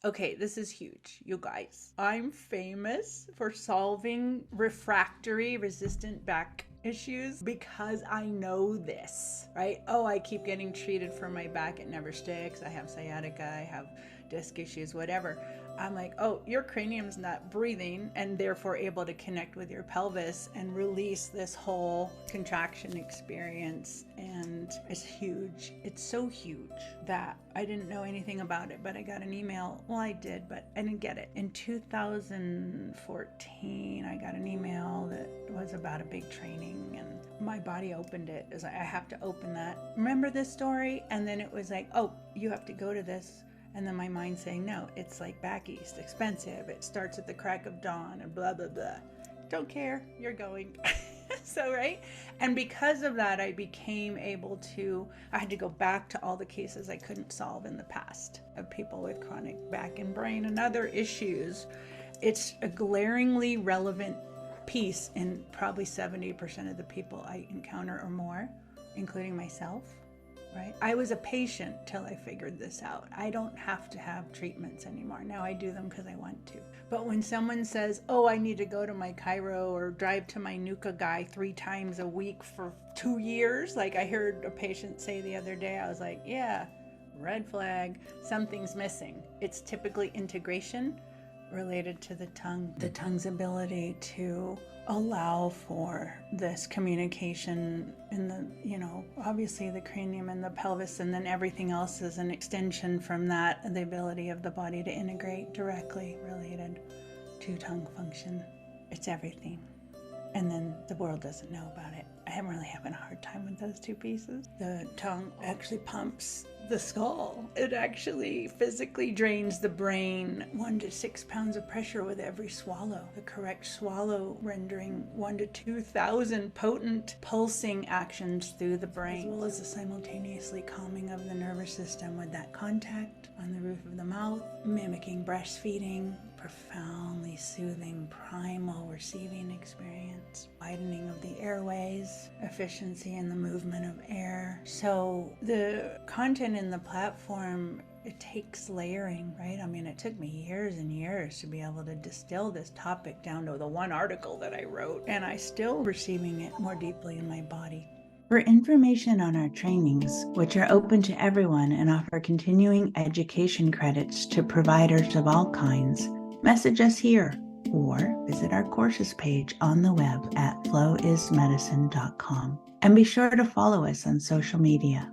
Okay, this is huge, you guys. I'm famous for solving refractory resistant back issues because I know this, right? Oh, I keep getting treated for my back. It never sticks. I have sciatica. I have disc issues, whatever. I'm like, oh, your cranium's not breathing and therefore able to connect with your pelvis and release this whole contraction experience. And it's huge. It's so huge that I didn't know anything about it, but I got an email. Well, I did, but I didn't get it. In 2014, I got an email that was about a big training, and my body opened it. It was like, I have to open that. Remember this story? And then it was like, oh, you have to go to this. And then my mind saying, no, it's like back east, expensive. It starts at the crack of dawn and blah, blah, blah. Don't care, you're going. So, right? And because of that, I became able to, I had to go back to all the cases I couldn't solve in the past of people with chronic back and brain and other issues. It's a glaringly relevant piece in probably 70% of the people I encounter or more, including myself. Right? I was a patient till I figured this out. I don't have to have treatments anymore. Now I do them because I want to. But when someone says, oh, I need to go to my chiro or drive to my NUCA guy 3 times a week for 2 years, like I heard a patient say the other day, I was like, yeah, red flag, something's missing. It's typically integration related to the tongue's ability to allow for this communication in the, obviously the cranium and the pelvis, and then everything else is an extension from that, the ability of the body to integrate directly related to tongue function. It's everything. And then the world doesn't know about it. I am really having a hard time with those 2 pieces. The tongue actually pumps the skull. It actually physically drains the brain 1 to 6 pounds of pressure with every swallow. The correct swallow rendering 1 to 2,000 potent pulsing actions through the brain, as well as the simultaneously calming of the nervous system with that contact on the roof of the mouth, mimicking breastfeeding, profoundly soothing primal receiving experience, widening of the airways, efficiency in the movement of air. So the content in the platform, it takes layering, right? I mean, it took me years and years to be able to distill this topic down to the 1 article that I wrote, and I still receiving it more deeply in my body. For information on our trainings, which are open to everyone and offer continuing education credits to providers of all kinds, message us here or visit our courses page on the web at flowismedicine.com. And be sure to follow us on social media.